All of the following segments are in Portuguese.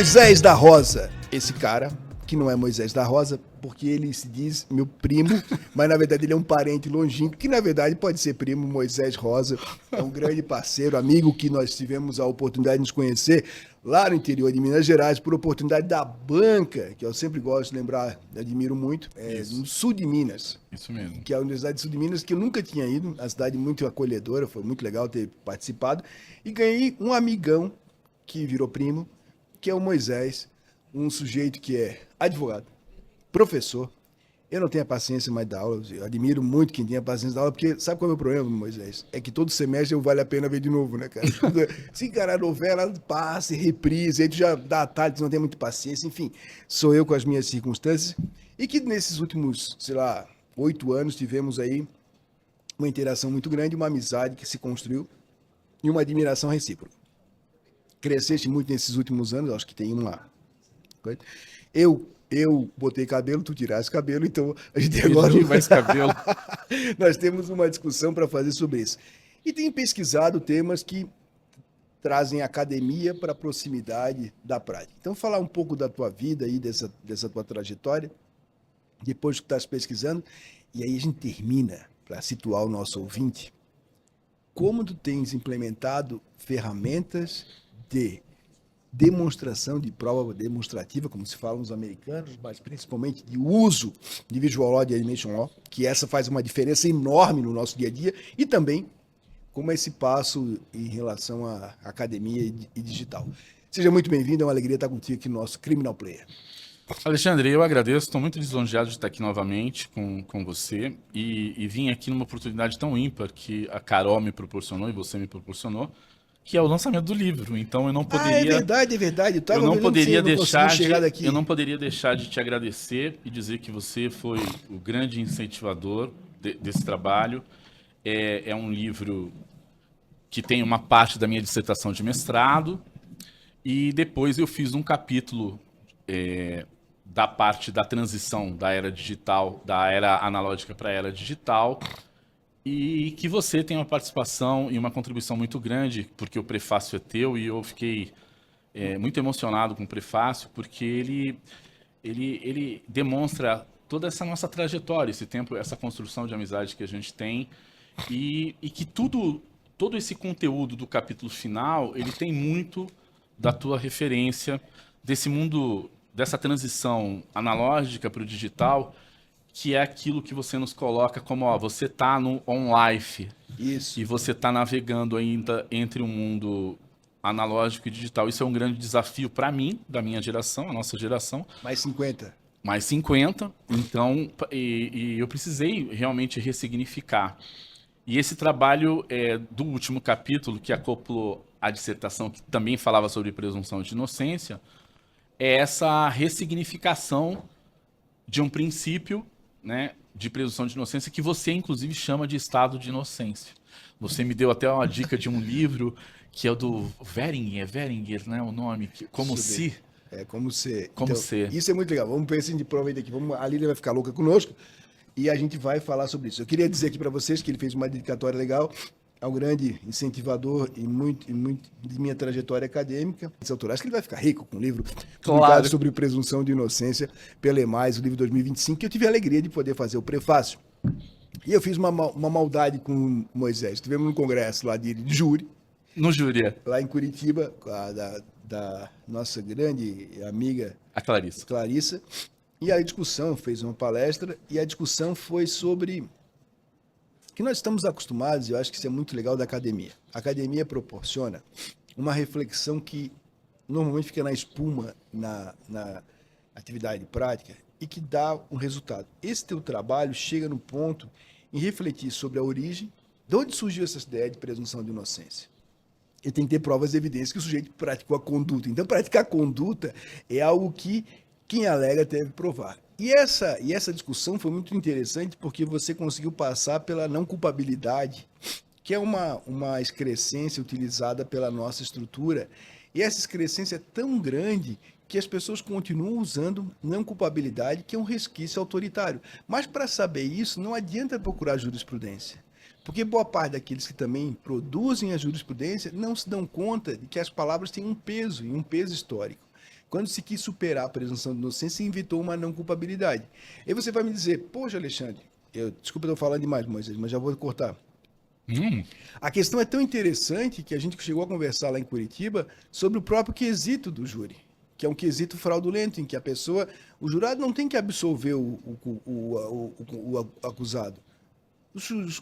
Moisés da Rosa. Esse cara, que não é Moisés da Rosa, porque ele se diz meu primo, mas na verdade ele é um parente longínquo, que na verdade pode ser primo. Moisés Rosa é um grande parceiro, amigo, que nós tivemos a oportunidade de nos conhecer lá no interior de Minas Gerais, por oportunidade da banca, que eu sempre gosto de lembrar, admiro muito, no sul de Minas. Isso mesmo. Que é a Universidade do Sul de Minas, que eu nunca tinha ido, uma cidade muito acolhedora, foi muito legal ter participado, e ganhei um amigão que virou primo, que é o Moisés, um sujeito que é advogado, professor. Eu não tenho a paciência mais da aula, eu admiro muito quem tem a paciência da aula, porque sabe qual é o meu problema, Moisés? É que todo semestre eu vale a pena ver de novo, né, cara? Se encarar a novela, passa e reprise, aí tu já dá atalho, tu não tem muita paciência, enfim, sou eu com as minhas circunstâncias, e que nesses últimos, sei lá, 8 anos tivemos aí uma interação muito grande, uma amizade que se construiu e uma admiração recíproca. Cresceste muito nesses últimos anos, acho que tem uma coisa. Eu botei cabelo, tu tiraste cabelo, então a gente agora mais cabelo. nós temos uma discussão para fazer sobre isso. E tem pesquisado temas que trazem academia para a proximidade da prática. Então, falar um pouco da tua vida aí, dessa tua trajetória, depois que tu estás pesquisando, e aí a gente termina, para situar o nosso ouvinte, como tu tens implementado ferramentas de demonstração de prova demonstrativa, como se fala nos americanos, mas principalmente de uso de Visual Law e de Animation Law, que essa faz uma diferença enorme no nosso dia a dia, e também como esse passo em relação à academia e digital. Seja muito bem-vindo, é uma alegria estar contigo aqui no nosso Criminal Player. Alexandre, eu agradeço, estou muito lisonjeado de estar aqui novamente com você e vim aqui numa oportunidade tão ímpar que a Carol me proporcionou e você me proporcionou, que é o lançamento do livro. Então eu não poderia... é verdade. Eu não poderia deixar de te agradecer e dizer que você foi o grande incentivador desse trabalho. É um livro que tem uma parte da minha dissertação de mestrado e depois eu fiz um capítulo da parte da transição da era digital, da era analógica para a era digital, e que você tem uma participação e uma contribuição muito grande, porque o prefácio é teu, e eu fiquei muito emocionado com o prefácio, porque ele demonstra toda essa nossa trajetória, esse tempo, essa construção de amizade que a gente tem, e que todo esse conteúdo do capítulo final, ele tem muito da tua referência, desse mundo, dessa transição analógica para o digital, que é aquilo que você nos coloca como, ó, você está no on-life. Isso. E você está navegando ainda entre um mundo analógico e digital. Isso é um grande desafio para mim, da minha geração, a nossa geração. Mais 50. Mais 50. Então, e eu precisei realmente ressignificar. E esse trabalho do último capítulo, que acoplou a dissertação, que também falava sobre presunção de inocência, é essa ressignificação de um princípio, né, de presunção de inocência, que você, inclusive, chama de estado de inocência. Você me deu até uma dica de um livro que é o do Veringer, né, o nome, Como Se. Como Se. Como então, Se. Isso é muito legal. Vamos pensar de prova aí daqui. A Lília vai ficar louca conosco e a gente vai falar sobre isso. Eu queria dizer aqui para vocês que ele fez uma dedicatória legal ao grande incentivador e muito de minha trajetória acadêmica. Acho que ele vai ficar rico com o livro publicado sobre presunção de inocência pela EMAIS, o livro 2025, que eu tive a alegria de poder fazer o prefácio. E eu fiz uma maldade com o Moisés. Tivemos um congresso lá de júri. No júri. Lá em Curitiba, da nossa grande amiga... A Clarissa. E a discussão, fez uma palestra, e a discussão foi sobre... que nós estamos acostumados, e eu acho que isso é muito legal da academia. A academia proporciona uma reflexão que normalmente fica na espuma, na atividade prática, e que dá um resultado. Esse teu trabalho chega no ponto em refletir sobre a origem, de onde surgiu essa ideia de presunção de inocência. E tem que ter provas e evidências que o sujeito praticou a conduta. Então, praticar a conduta é algo que quem alega deve provar. E essa discussão foi muito interessante porque você conseguiu passar pela não culpabilidade, que é uma excrescência utilizada pela nossa estrutura. E essa excrescência é tão grande que as pessoas continuam usando não culpabilidade, que é um resquício autoritário. Mas para saber isso, não adianta procurar jurisprudência. Porque boa parte daqueles que também produzem a jurisprudência não se dão conta de que as palavras têm um peso, e um peso histórico. Quando se quis superar a presunção de inocência, se inventou uma não culpabilidade. Aí você vai me dizer, poxa, Alexandre, desculpa eu estou falando demais, Moisés, mas já vou cortar. A questão é tão interessante que a gente chegou a conversar lá em Curitiba sobre o próprio quesito do júri, que é um quesito fraudulento, em que o jurado não tem que absolver o acusado.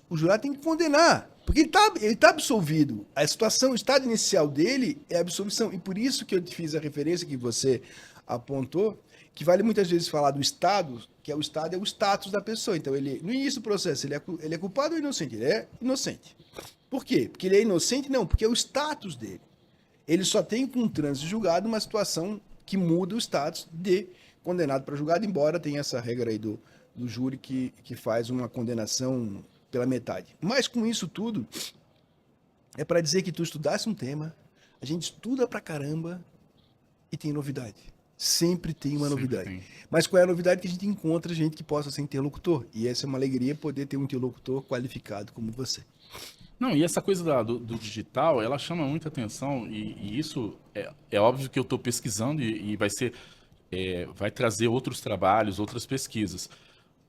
O jurado tem que condenar, porque ele tá absolvido. A situação, o estado inicial dele é a absolvição. E por isso que eu te fiz a referência que você apontou, que vale muitas vezes falar do Estado, que o Estado é o status da pessoa. Então, no início do processo, ele é culpado ou inocente? Ele é inocente. Por quê? Porque ele é inocente? Não, porque é o status dele. Ele só tem com um trânsito julgado uma situação que muda o status de condenado para julgado, embora tenha essa regra aí do júri que faz uma condenação pela metade. Mas com isso tudo, é para dizer que tu estudasse um tema, a gente estuda pra caramba e tem novidade. Sempre tem uma novidade. Tem. Mas qual é a novidade? Que a gente encontra gente que possa ser interlocutor. E essa é uma alegria, poder ter um interlocutor qualificado como você. Não, e essa coisa do digital, ela chama muita atenção, e isso é óbvio que eu estou pesquisando e vai trazer outros trabalhos, outras pesquisas.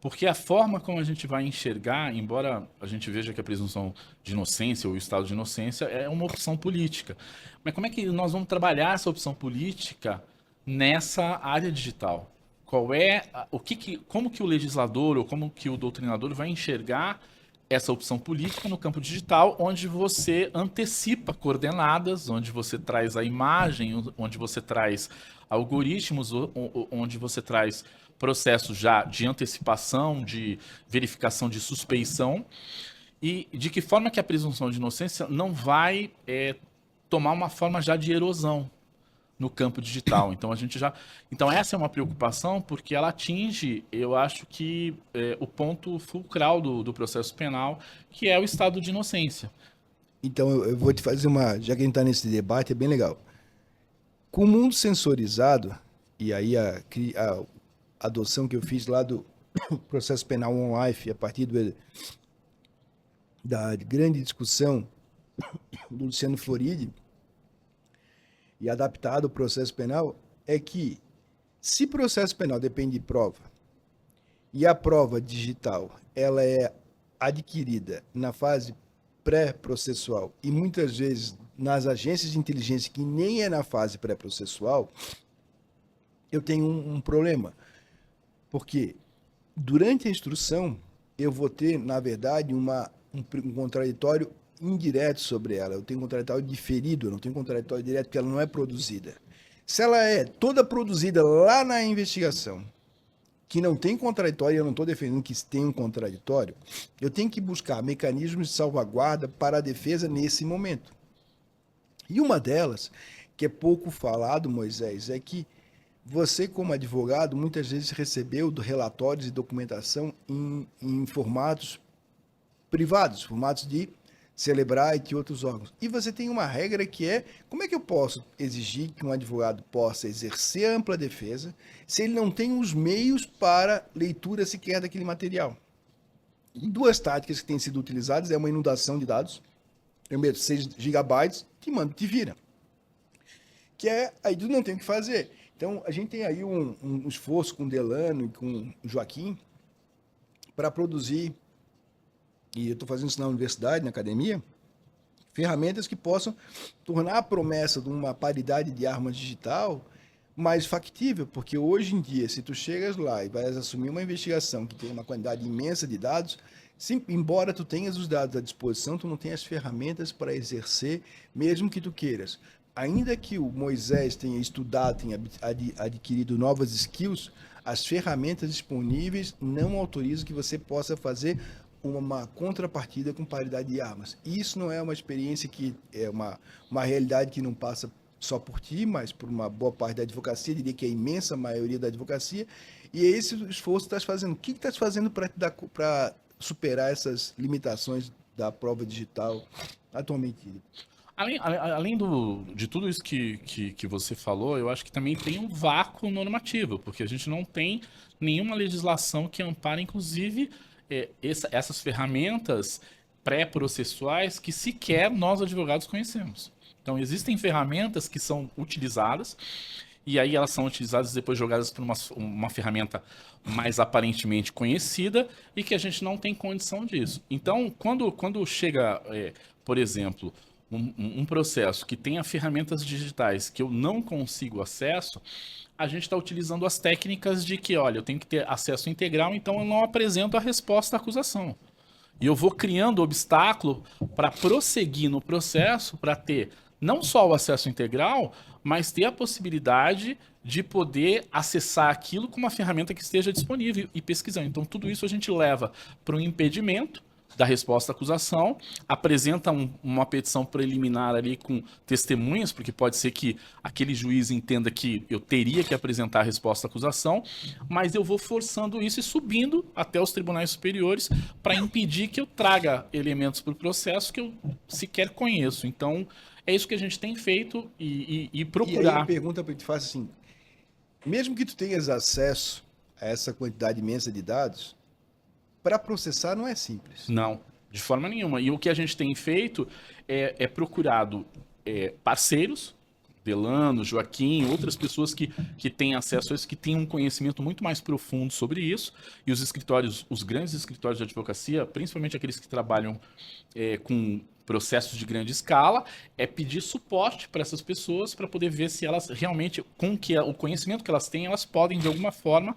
Porque a forma como a gente vai enxergar, embora a gente veja que a presunção de inocência ou o estado de inocência é uma opção política, mas como é que nós vamos trabalhar essa opção política nessa área digital? Como que o legislador ou como que o doutrinador vai enxergar essa opção política no campo digital, onde você antecipa coordenadas, onde você traz a imagem, onde você traz algoritmos, onde você traz processos já de antecipação, de verificação de suspeição, e de que forma que a presunção de inocência não vai tomar uma forma já de erosão no campo digital. Então essa é uma preocupação, porque ela atinge, eu acho que o ponto fulcral do processo penal, que é o estado de inocência. Então eu vou te fazer já que a gente está nesse debate, é bem legal. Com o mundo sensorizado, e aí a adoção que eu fiz lá do processo penal on-life, a partir da grande discussão do Luciano Floridi, e adaptado ao processo penal, é que se processo penal depende de prova, e a prova digital ela é adquirida na fase pré-processual e muitas vezes nas agências de inteligência que nem é na fase pré-processual, eu tenho um problema. Porque durante a instrução eu vou ter, na verdade, um contraditório indireto sobre ela. Eu tenho um contraditório diferido, eu não tenho um contraditório direto porque ela não é produzida. Se ela é toda produzida lá na investigação, que não tem contraditório, eu não estou defendendo que tem um contraditório, eu tenho que buscar mecanismos de salvaguarda para a defesa nesse momento. E uma delas, que é pouco falado, Moisés, é que você, como advogado, muitas vezes recebeu relatórios e documentação em formatos privados, formatos de Celebrite e outros órgãos. E você tem uma regra que é, como é que eu posso exigir que um advogado possa exercer a ampla defesa se ele não tem os meios para leitura sequer daquele material? E duas táticas que têm sido utilizadas é uma inundação de dados, eu meto 6 gigabytes, te mando, te vira. Que aí tu não tem o que fazer. Então, a gente tem aí um esforço com o Delano e com o Joaquim para produzir, e eu estou fazendo isso na universidade, na academia, ferramentas que possam tornar a promessa de uma paridade de arma digital mais factível, porque hoje em dia, se tu chegas lá e vais assumir uma investigação que tem uma quantidade imensa de dados, embora tu tenhas os dados à disposição, tu não tem as ferramentas para exercer, mesmo que tu queiras. Ainda que o Moisés tenha estudado, tenha adquirido novas skills, as ferramentas disponíveis não autorizam que você possa fazer uma contrapartida com paridade de armas. Isso não é uma experiência que é uma realidade que não passa só por ti, mas por uma boa parte da advocacia, diria que é a imensa maioria da advocacia, e é esse o esforço que estás fazendo. O que estás fazendo para superar essas limitações da prova digital atualmente? Além de tudo isso que você falou, eu acho que também tem um vácuo normativo, porque a gente não tem nenhuma legislação que ampare, inclusive, essas ferramentas pré-processuais que sequer nós advogados conhecemos. Então, existem ferramentas que são utilizadas e aí elas são utilizadas e depois jogadas por uma ferramenta mais aparentemente conhecida e que a gente não tem condição disso. Então, quando chega, por exemplo, um processo que tenha ferramentas digitais que eu não consigo acesso, a gente está utilizando as técnicas de que, olha, eu tenho que ter acesso integral, então eu não apresento a resposta à acusação. E eu vou criando obstáculo para prosseguir no processo, para ter não só o acesso integral, mas ter a possibilidade de poder acessar aquilo com uma ferramenta que esteja disponível e pesquisando. Então, tudo isso a gente leva para um impedimento da resposta à acusação, apresenta uma petição preliminar ali com testemunhas, porque pode ser que aquele juiz entenda que eu teria que apresentar a resposta à acusação, mas eu vou forçando isso e subindo até os tribunais superiores para impedir que eu traga elementos para o processo que eu sequer conheço. Então, é isso que a gente tem feito e procurar. E aí a pergunta que eu te faço assim, mesmo que tu tenhas acesso a essa quantidade imensa de dados, para processar não é simples. Não, de forma nenhuma. E o que a gente tem feito é procurado parceiros, Delano, Joaquim, outras pessoas que têm acesso a isso, que têm um conhecimento muito mais profundo sobre isso. E os escritórios, os grandes escritórios de advocacia, principalmente aqueles que trabalham com processos de grande escala, pedir suporte para essas pessoas para poder ver se elas realmente, com o conhecimento que elas têm, elas podem de alguma forma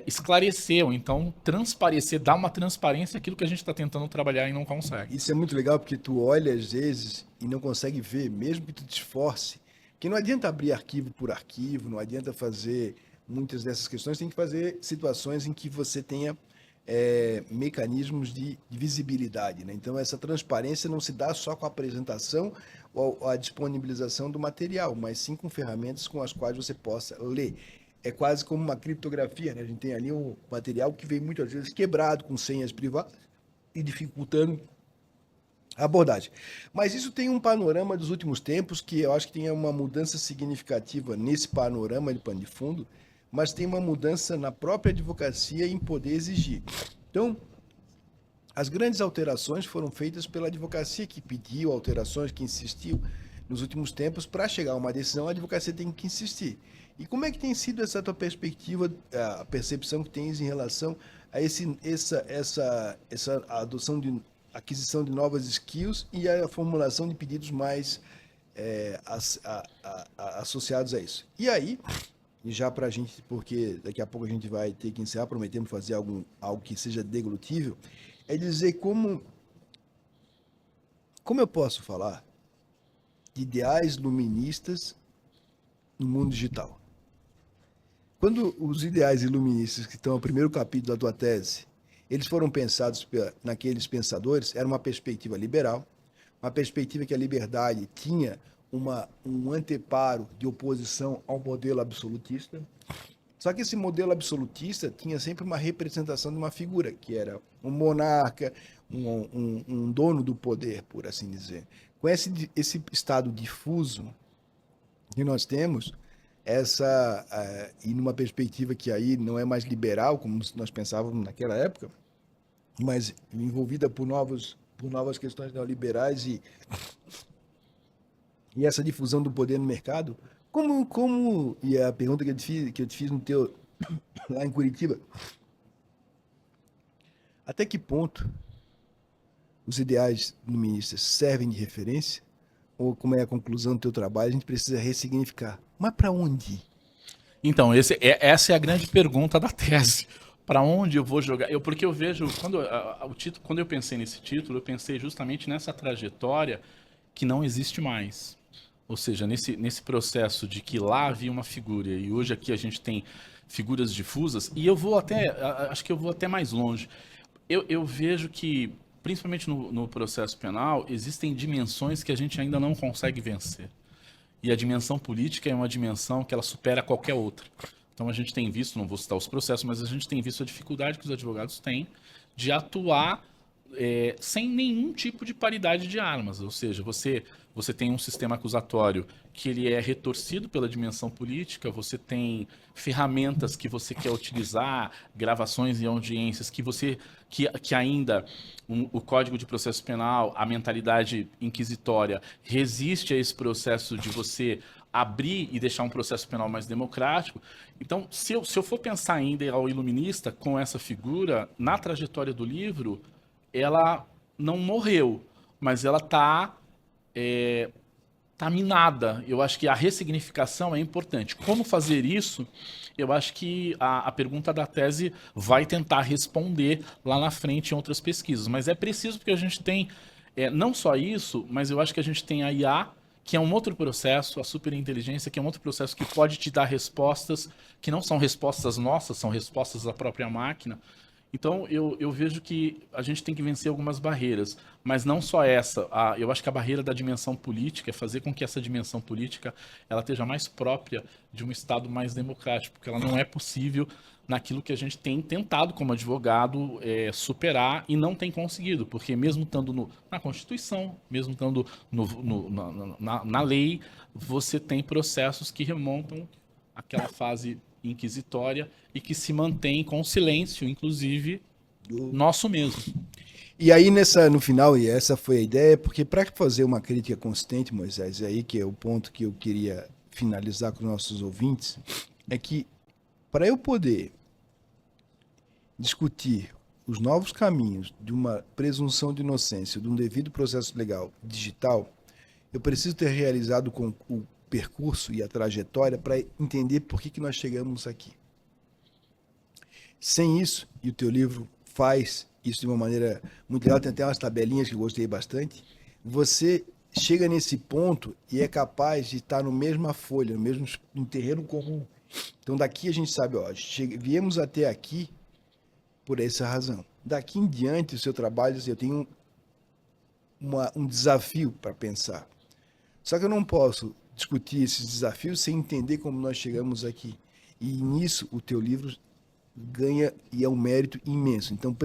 esclarecer, ou então transparecer, dar uma transparência àquilo que a gente está tentando trabalhar e não consegue. Isso é muito legal porque tu olha às vezes e não consegue ver, mesmo que tu te esforce, que não adianta abrir arquivo por arquivo, não adianta fazer muitas dessas questões, tem que fazer situações em que você tenha mecanismos de visibilidade, né? Então essa transparência não se dá só com a apresentação ou a disponibilização do material, mas sim com ferramentas com as quais você possa ler. É quase como uma criptografia, né? A gente tem ali um material que vem muitas vezes quebrado, com senhas privadas e dificultando a abordagem. Mas isso tem um panorama dos últimos tempos que eu acho que tem uma mudança significativa nesse panorama de pano de fundo, mas tem uma mudança na própria advocacia em poder exigir. Então, as grandes alterações foram feitas pela advocacia, que pediu alterações, que insistiu nos últimos tempos. Para chegar a uma decisão, a advocacia tem que insistir. E como é que tem sido essa tua perspectiva, a percepção que tens em relação a essa adoção de aquisição de novas skills e a formulação de pedidos mais associados a isso? E aí, já para a gente, porque daqui a pouco a gente vai ter que encerrar, prometemos fazer algo que seja deglutível, é dizer como eu posso falar de ideais luministas no mundo digital. Quando os ideais iluministas que estão no primeiro capítulo da tua tese, eles foram pensados naqueles pensadores, era uma perspectiva liberal, uma perspectiva que a liberdade tinha um anteparo de oposição ao modelo absolutista. Só que esse modelo absolutista tinha sempre uma representação de uma figura, que era um monarca, um dono do poder, por assim dizer. Com esse estado difuso que nós temos, e numa perspectiva que aí não é mais liberal, como nós pensávamos naquela época, mas envolvida por novas questões neoliberais e essa difusão do poder no mercado, e a pergunta que eu te fiz no teu, lá em Curitiba, até que ponto os ideais luministas servem de referência, ou como é a conclusão do teu trabalho, a gente precisa ressignificar. Mas para onde ir? Então, essa é a grande pergunta da tese. Para onde eu vou jogar? Porque eu vejo, quando eu pensei nesse título, eu pensei justamente nessa trajetória que não existe mais. Ou seja, nesse processo de que lá havia uma figura e hoje aqui a gente tem figuras difusas, e acho que eu vou até mais longe. Eu vejo que, principalmente no processo penal, existem dimensões que a gente ainda não consegue vencer. E a dimensão política é uma dimensão que ela supera qualquer outra. Então a gente tem visto, não vou citar os processos, mas a gente tem visto a dificuldade que os advogados têm de atuar sem nenhum tipo de paridade de armas. Ou seja, você tem um sistema acusatório que ele é retorcido pela dimensão política, você tem ferramentas que você quer utilizar, gravações e audiências que ainda o Código de Processo Penal, a mentalidade inquisitória, resiste a esse processo de você abrir e deixar um processo penal mais democrático. Então, se eu for pensar ainda em Ao Iluminista com essa figura, na trajetória do livro, ela não morreu, mas ela está minada. Eu acho que a ressignificação é importante. Como fazer isso? Eu acho que a pergunta da tese vai tentar responder lá na frente em outras pesquisas. Mas é preciso porque a gente tem, não só isso, mas eu acho que a gente tem a IA, que é um outro processo, a superinteligência, que é um outro processo que pode te dar respostas que não são respostas nossas, são respostas da própria máquina. Então, eu vejo que a gente tem que vencer algumas barreiras, mas não só essa. Eu acho que a barreira da dimensão política é fazer com que essa dimensão política ela esteja mais própria de um Estado mais democrático, porque ela não é possível naquilo que a gente tem tentado como advogado superar e não tem conseguido, porque mesmo estando na Constituição, mesmo estando na lei, você tem processos que remontam àquela fase inquisitória e que se mantém com silêncio, inclusive nosso mesmo. E aí no final, e essa foi a ideia, porque para fazer uma crítica consistente, Moisés, aí que é o ponto que eu queria finalizar com os nossos ouvintes, é que para eu poder discutir os novos caminhos de uma presunção de inocência, de um devido processo legal digital, eu preciso ter realizado com o percurso e a trajetória para entender por que nós chegamos aqui. Sem isso, e o teu livro faz isso de uma maneira muito legal, tem até umas tabelinhas que eu gostei bastante, você chega nesse ponto e é capaz de estar no mesma folha, no terreno comum. Então daqui a gente sabe, viemos até aqui por essa razão. Daqui em diante, o seu trabalho, eu tenho um desafio para pensar. Só que eu não posso discutir esses desafios sem entender como nós chegamos aqui. E nisso o teu livro ganha e é um mérito imenso. Então,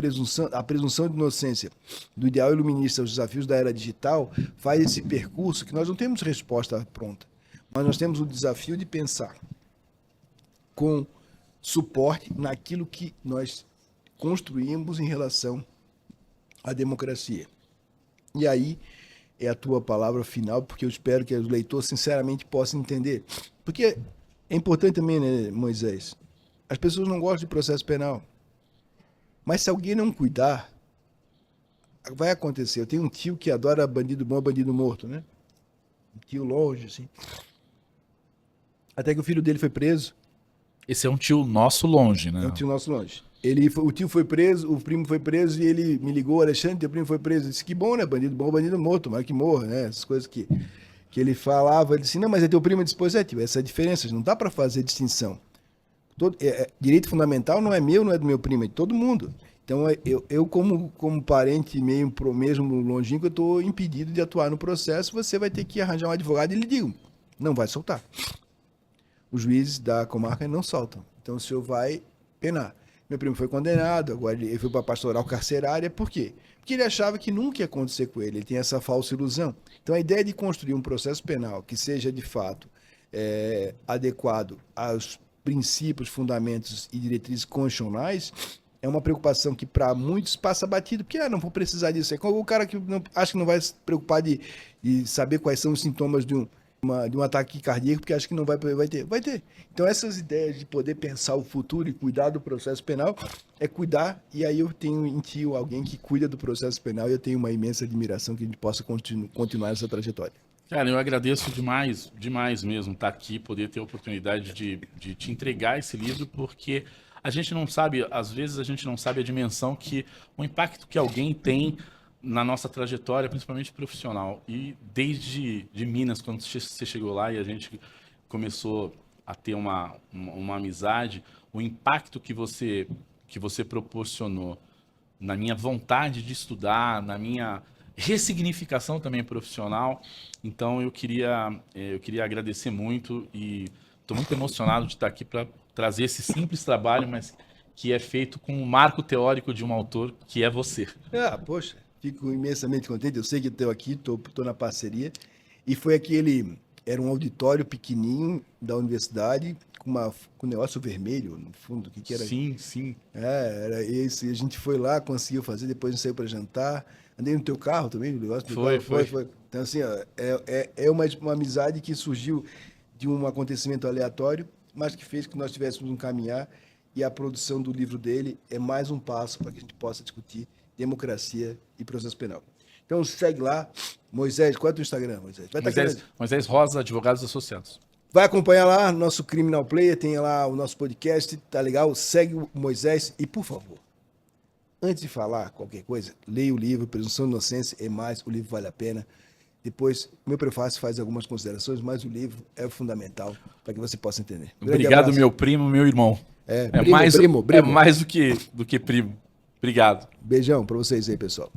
a presunção de inocência do ideal iluminista aos desafios da era digital faz esse percurso que nós não temos resposta pronta, mas nós temos o desafio de pensar com suporte naquilo que nós construímos em relação à democracia. E aí é a tua palavra final, porque eu espero que os leitores sinceramente possam entender. Porque é importante também, né, Moisés? As pessoas não gostam de processo penal. Mas se alguém não cuidar, vai acontecer. Eu tenho um tio que adora bandido bom, bandido morto, né? Um tio longe, assim. Até que o filho dele foi preso. Esse é um tio nosso longe, né? É um tio nosso longe. O tio foi preso, o primo foi preso e ele me ligou, Alexandre, teu primo foi preso. Eu disse, que bom, né? Bandido bom, bandido morto, mas que morra, né? Essas coisas que ele falava. Ele disse, não, mas é teu primo. Eu disse, pois é, tio, essa é a diferença, não dá para fazer distinção. Direito fundamental não é meu, não é do meu primo, é de todo mundo. Então, eu como parente mesmo longínquo, eu estou impedido de atuar no processo, você vai ter que arranjar um advogado e lhe digo, não vai soltar. Os juízes da comarca não soltam. Então, o senhor vai penar. Meu primo foi condenado, agora ele foi para a pastoral carcerária. Por quê? Porque ele achava que nunca ia acontecer com ele. Ele tem essa falsa ilusão. Então, a ideia de construir um processo penal que seja, de fato, adequado aos princípios, fundamentos e diretrizes constitucionais é uma preocupação que, para muitos, passa batido. Porque, não vou precisar disso. É como o cara que acha que não vai se preocupar de saber quais são os sintomas de um ataque cardíaco, porque acha que não vai ter. Vai ter. Então, essas ideias de poder pensar o futuro e cuidar do processo penal é cuidar, e aí eu tenho em ti alguém que cuida do processo penal e eu tenho uma imensa admiração que a gente possa continuar essa trajetória. Cara, eu agradeço demais, demais mesmo estar aqui, poder ter a oportunidade de te entregar esse livro, porque a gente não sabe, às vezes a gente não sabe a dimensão o impacto que alguém tem na nossa trajetória, principalmente profissional. E desde de Minas, quando você chegou lá e a gente começou a ter uma amizade, o impacto que você proporcionou na minha vontade de estudar, na minha ressignificação também profissional. Então eu queria agradecer muito e estou muito emocionado de estar aqui para trazer esse simples trabalho, mas que é feito com o marco teórico de um autor que é você. Poxa, fico imensamente contente. Eu sei que estou aqui, estou na parceria. E foi era um auditório pequenininho da universidade, com um negócio vermelho no fundo. O que era? Sim, sim. Era esse. A gente foi lá, conseguiu fazer, depois a gente saiu para jantar. Andei no teu carro também, o negócio do foi. Então, assim, é uma amizade que surgiu de um acontecimento aleatório, mas que fez que nós tivéssemos um caminhar, e a produção do livro dele é mais um passo para que a gente possa discutir democracia e processo penal. Então segue lá, Moisés, qual é o teu Instagram, Moisés? Moisés Rosa, Advogados Associados. Vai acompanhar lá nosso Criminal Player, tem lá o nosso podcast, tá legal? Segue o Moisés e, por favor, antes de falar qualquer coisa, leia o livro, Presunção de Inocência é mais, o livro vale a pena. Depois, meu prefácio faz algumas considerações, mas o livro é fundamental para que você possa entender. Obrigado, meu primo, meu irmão. Primo. É mais do que primo. Obrigado. Beijão para vocês aí, pessoal.